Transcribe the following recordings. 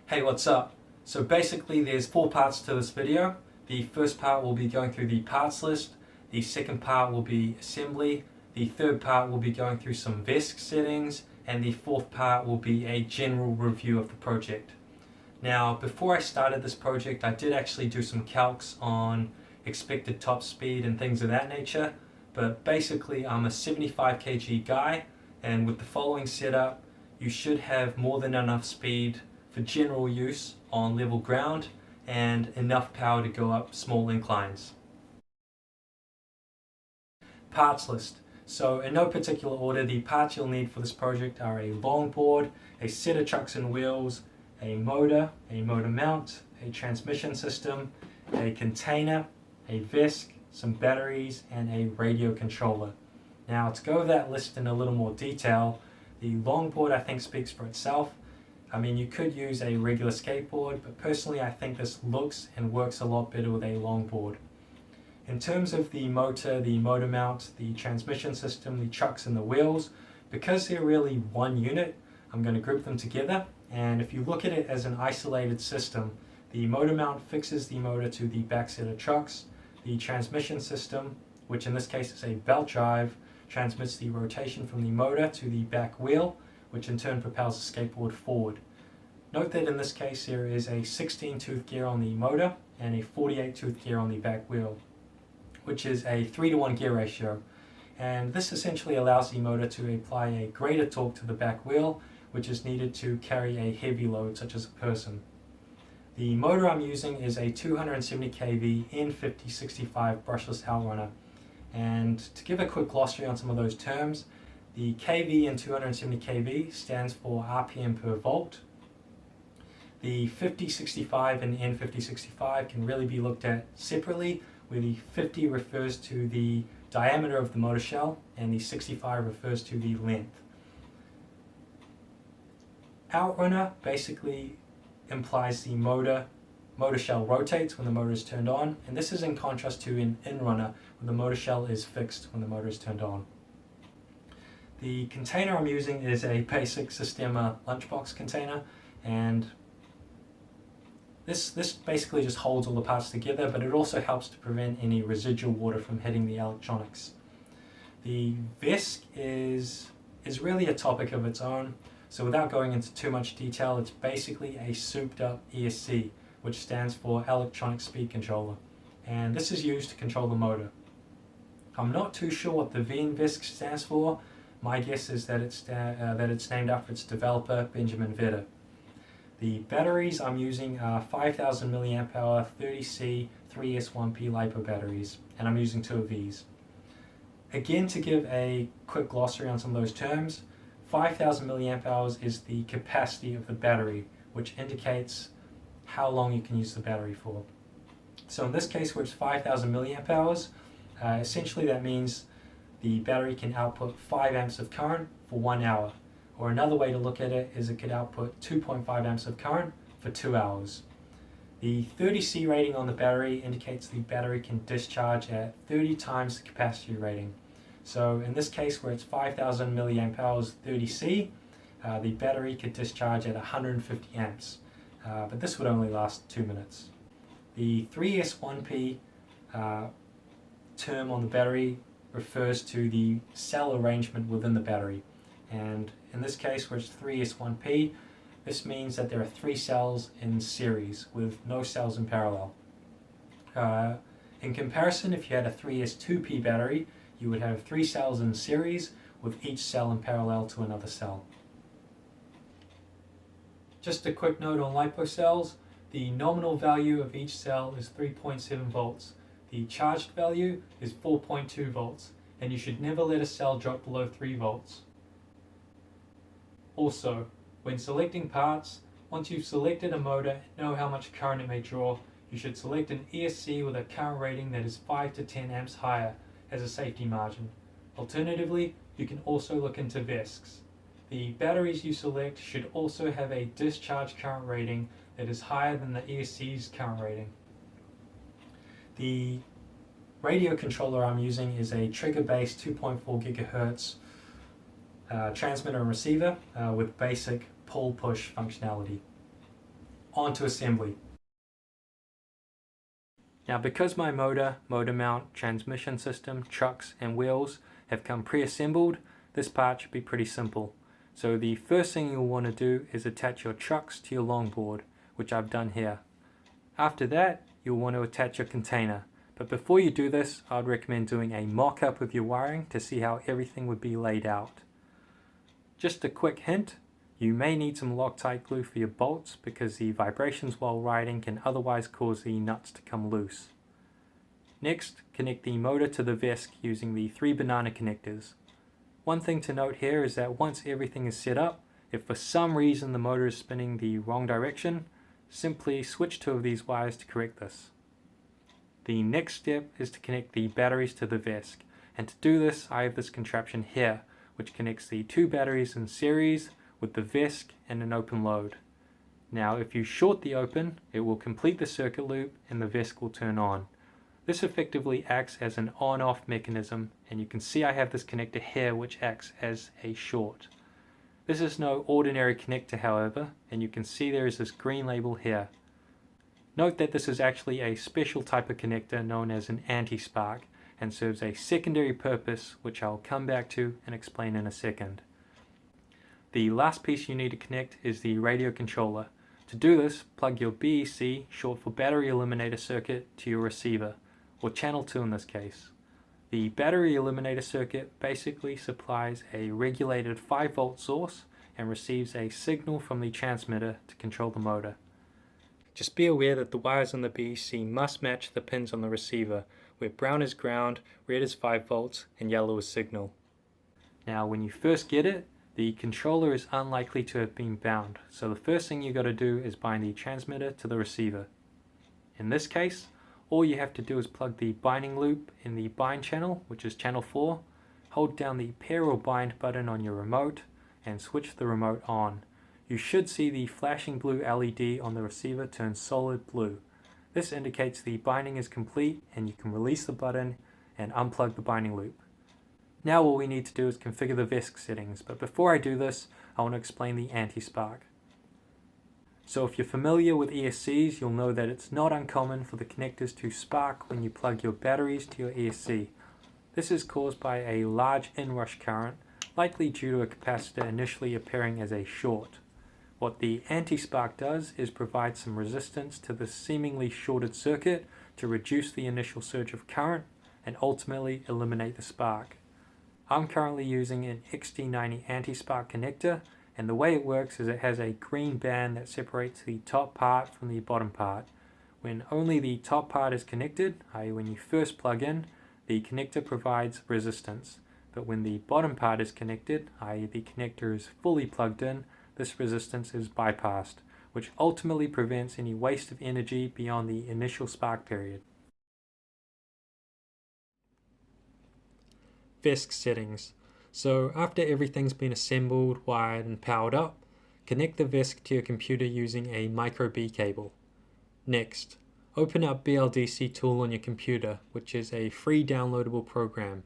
Hey, what's up? So basically there's 4 parts to this video. The first part will be going through the parts list, the second part will be assembly, the third part will be going through some Vesc settings, and the fourth part will be a general review of the project. Now before I started this project I did actually do some calcs on expected top speed and things of that nature, but basically I'm a 75 kg guy, and with the following setup you should have more than enough speed for general use on level ground and enough power to go up small inclines. Parts list. So in no particular order, the parts you'll need for this project are a longboard, a set of trucks and wheels, a motor mount, a transmission system, a container, a Vesc, some batteries, and a radio controller. Now to go over that list in a little more detail, the longboard I think speaks for itself. I mean, you could use a regular skateboard, but personally I think this looks and works a lot better with a longboard. In terms of the motor mount, the transmission system, the trucks and the wheels, because they're really one unit, I'm going to group them together. And if you look at it as an isolated system, the motor mount fixes the motor to the back set of trucks. The transmission system, which in this case is a belt drive, transmits the rotation from the motor to the back wheel, which in turn propels the skateboard forward. Note that in this case there is a 16 tooth gear on the motor and a 48 tooth gear on the back wheel, which is a 3:1 gear ratio. And this essentially allows the motor to apply a greater torque to the back wheel, which is needed to carry a heavy load such as a person. The motor I'm using is a 270 kV N5065 brushless outrunner. And to give a quick glossary on some of those terms, the kV in 270 kV stands for RPM per volt. The 5065 and N5065 can really be looked at separately, where the 50 refers to the diameter of the motor shell and the 65 refers to the length. Outrunner basically implies the motor shell rotates when the motor is turned on, and this is in contrast to an inrunner where the motor shell is fixed when the motor is turned on. The container I'm using is a basic Sistema lunchbox container, and this basically just holds all the parts together, but it also helps to prevent any residual water from hitting the electronics. The Vesc is really a topic of its own, so without going into too much detail, it's basically a souped up ESC, which stands for electronic speed controller, and this is used to control the motor. I'm not too sure what the V in Vesc stands for. My guess is that it's named after its developer, Benjamin Vetter. The batteries I'm using are 5000 mAh 30C 3S1P LiPo batteries, and I'm using 2 of these. Again, to give a quick glossary on some of those terms, 5000 mAh is the capacity of the battery, which indicates how long you can use the battery for. So in this case where it's 5000 mAh, essentially that means the battery can output 5 amps of current for 1 hour. Or another way to look at it is it could output 2.5 amps of current for 2 hours. The 30C rating on the battery indicates the battery can discharge at 30 times the capacity rating. So in this case where it's 5000 mAh 30C, the battery could discharge at 150 amps, but this would only last 2 minutes. The 3S1P term on the battery refers to the cell arrangement within the battery, and in this case where it's 3S1P, this means that there are 3 cells in series with no cells in parallel. In comparison, if you had a 3S2P battery, you would have 3 cells in series with each cell in parallel to another cell. Just a quick note on LiPo cells, the nominal value of each cell is 3.7 volts. The charged value is 4.2 volts, and you should never let a cell drop below 3 volts. Also, when selecting parts, once you've selected a motor and know how much current it may draw, you should select an ESC with a current rating that is 5 to 10 amps higher as a safety margin. Alternatively, you can also look into Vescs. The batteries you select should also have a discharge current rating that is higher than the ESC's current rating. The radio controller I'm using is a trigger-based 2.4 GHz transmitter and receiver with basic pull-push functionality. onto assembly. Now because my motor mount, transmission system, trucks and wheels have come pre-assembled, this part should be pretty simple. So the first thing you'll want to do is attach your trucks to your longboard, which I've done here. After that, you'll want to attach your container. But before you do this, I'd recommend doing a mock-up of your wiring to see how everything would be laid out. Just a quick hint, you may need some Loctite glue for your bolts because the vibrations while riding can otherwise cause the nuts to come loose. Next, connect the motor to the Vesc using the 3 banana connectors. One thing to note here is that once everything is set up, if for some reason the motor is spinning the wrong direction, simply switch 2 of these wires to correct this. The next step is to connect the batteries to the Vesc, and to do this I have this contraption here, which connects the 2 batteries in series with the Vesc and an open load. Now if you short the open, it will complete the circuit loop and the Vesc will turn on. This effectively acts as an on-off mechanism, and you can see I have this connector here which acts as a short. This is no ordinary connector however, and you can see there is this green label here. Note that this is actually a special type of connector known as an anti-spark and serves a secondary purpose which I'll come back to and explain in a second. The last piece you need to connect is the radio controller. To do this, plug your BEC, short for battery eliminator circuit, to your receiver, or channel 2 in this case. The battery eliminator circuit basically supplies a regulated 5 volt source and receives a signal from the transmitter to control the motor. Just be aware that the wires on the BEC must match the pins on the receiver, where brown is ground, red is 5 volts, and yellow is signal. Now when you first get it, the controller is unlikely to have been bound, so the first thing you got to do is bind the transmitter to the receiver. In this case, all you have to do is plug the binding loop in the bind channel, which is channel 4, hold down the pair or bind button on your remote, and switch the remote on. You should see the flashing blue LED on the receiver turn solid blue. This indicates the binding is complete and you can release the button and unplug the binding loop. Now all we need to do is configure the Vesc settings, but before I do this, I want to explain the anti-spark. So if you're familiar with ESCs, you'll know that it's not uncommon for the connectors to spark when you plug your batteries to your ESC. This is caused by a large inrush current, likely due to a capacitor initially appearing as a short. What the anti-spark does is provide some resistance to the seemingly shorted circuit to reduce the initial surge of current and ultimately eliminate the spark. I'm currently using an XT90 anti-spark connector, and the way it works is it has a green band that separates the top part from the bottom part. When only the top part is connected, i.e. when you first plug in, the connector provides resistance. But when the bottom part is connected, i.e. the connector is fully plugged in, this resistance is bypassed, which ultimately prevents any waste of energy beyond the initial spark period. Vesc settings. So after everything's been assembled, wired and powered up, connect the Vesc to your computer using a micro B cable. Next, open up BLDC tool on your computer, which is a free downloadable program.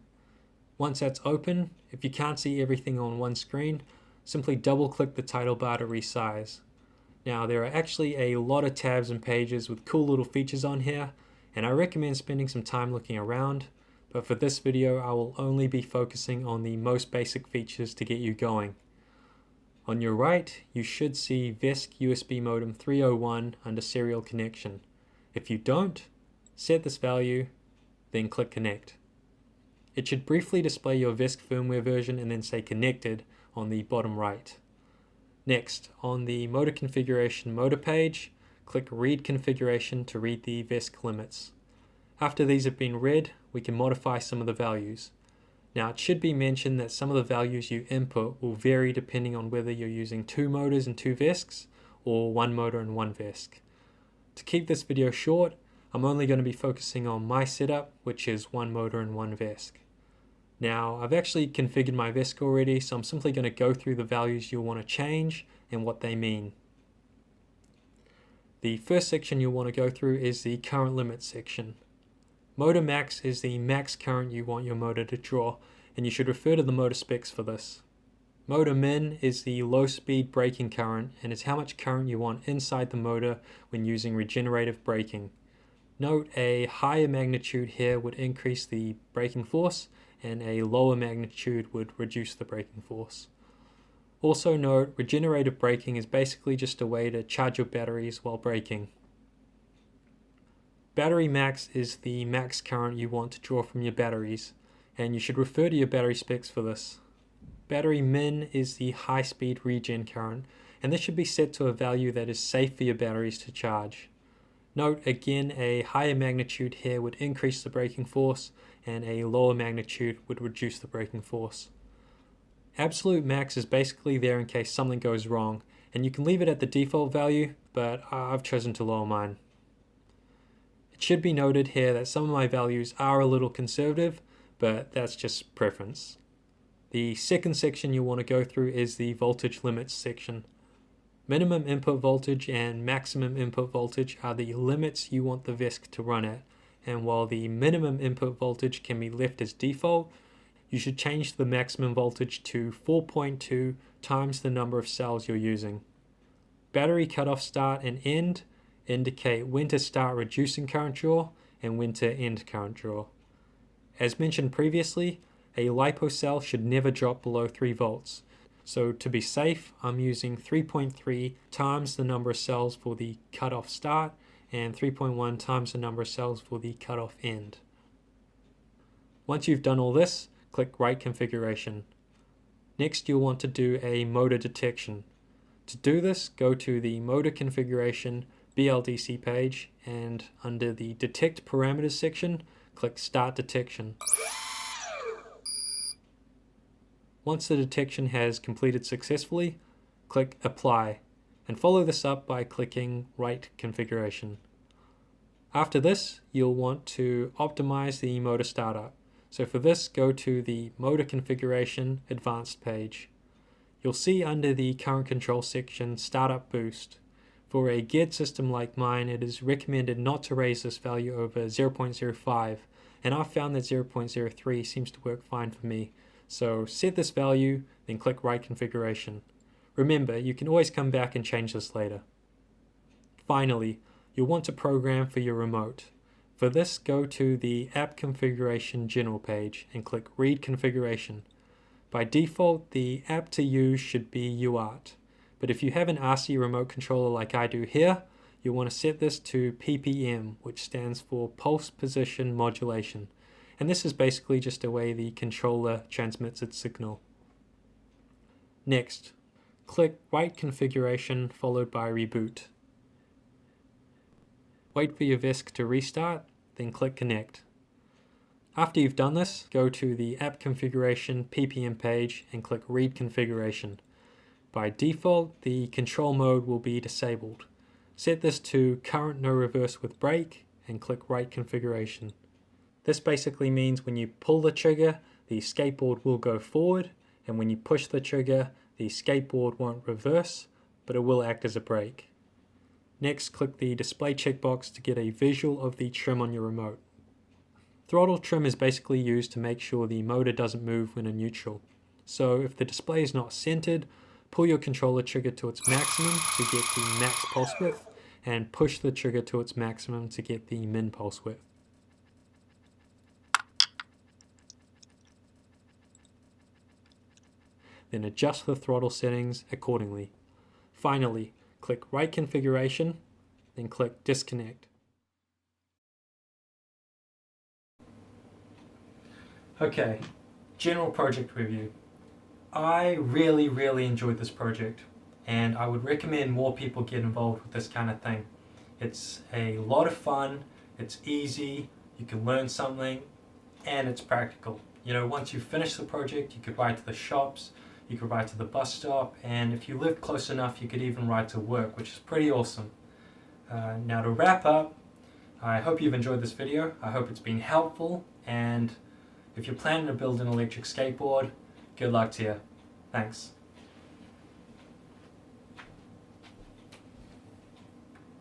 Once that's open, if you can't see everything on one screen, simply double click the title bar to resize. Now there are actually a lot of tabs and pages with cool little features on here, and I recommend spending some time looking around. But for this video, I will only be focusing on the most basic features to get you going. On your right, you should see Vesc USB modem 301 under serial connection. If you don't, set this value, then click connect. It should briefly display your Vesc firmware version and then say connected on the bottom right. Next, on the motor configuration motor page, click read configuration to read the Vesc limits. After these have been read, we can modify some of the values. Now it should be mentioned that some of the values you input will vary depending on whether you're using 2 motors and 2 Vescs or 1 motor and 1 Vesc. To keep this video short, I'm only going to be focusing on my setup, which is 1 motor and 1 Vesc. Now I've actually configured my Vesc already, so I'm simply going to go through the values you'll want to change and what they mean. The first section you'll want to go through is the current limit section. Motor max is the max current you want your motor to draw, and you should refer to the motor specs for this. Motor min is the low speed braking current and is how much current you want inside the motor when using regenerative braking. Note a higher magnitude here would increase the braking force and a lower magnitude would reduce the braking force. Also note, regenerative braking is basically just a way to charge your batteries while braking. Battery max is the max current you want to draw from your batteries, and you should refer to your battery specs for this. Battery min is the high speed regen current, and this should be set to a value that is safe for your batteries to charge. Note again, a higher magnitude here would increase the braking force, and a lower magnitude would reduce the braking force. Absolute max is basically there in case something goes wrong, and you can leave it at the default value, but I've chosen to lower mine. It should be noted here that some of my values are a little conservative, but that's just preference. The second section you want to go through is the voltage limits section. Minimum input voltage and maximum input voltage are the limits you want the Vesc to run at, and while the minimum input voltage can be left as default, you should change the maximum voltage to 4.2 times the number of cells you're using. Battery cutoff start and end indicate when to start reducing current draw and when to end current draw. As mentioned previously, a LiPo cell should never drop below 3 volts. So to be safe, I'm using 3.3 times the number of cells for the cutoff start and 3.1 times the number of cells for the cutoff end. Once you've done all this, click Write Configuration. Next, you'll want to do a motor detection. To do this, go to the Motor Configuration BLDC page, and under the Detect Parameters section, click Start Detection. Once the detection has completed successfully, click Apply, and follow this up by clicking Write Configuration. After this, you'll want to optimize the motor startup. So for this, go to the Motor Configuration Advanced page. You'll see under the Current Control section Startup Boost. For a geared system like mine, it is recommended not to raise this value over 0.05, and I've found that 0.03 seems to work fine for me. So set this value, then click Write Configuration. Remember, you can always come back and change this later. Finally, you'll want to program for your remote. For this, go to the App Configuration General page and click Read Configuration. By default, the app to use should be UART, but if you have an RC remote controller like I do here, you'll want to set this to PPM, which stands for Pulse Position Modulation. And this is basically just a way the controller transmits its signal. Next, click Write Configuration followed by Reboot. Wait for your Vesc to restart, then click Connect. After you've done this, go to the App Configuration PPM page and click Read Configuration. By default, the control mode will be disabled. Set this to Current No Reverse with Brake and click Write Configuration. This basically means when you pull the trigger, the skateboard will go forward, and when you push the trigger, the skateboard won't reverse, but it will act as a brake. Next, click the display checkbox to get a visual of the trim on your remote. Throttle trim is basically used to make sure the motor doesn't move when in neutral. So if the display is not centered, pull your controller trigger to its maximum to get the max pulse width, and push the trigger to its maximum to get the min pulse width. Then adjust the throttle settings accordingly. Finally, click Write Configuration, then click Disconnect. Okay, general project review. I really enjoyed this project, and I would recommend more people get involved with this kind of thing. It's a lot of fun, it's easy, you can learn something, and it's practical. You know, once you finish the project, you could ride to the shops, you could ride to the bus stop, and if you live close enough, you could even ride to work, which is pretty awesome. Now to wrap up, I hope you've enjoyed this video, I hope it's been helpful, and if you're planning to build an electric skateboard, good luck to you. Thanks.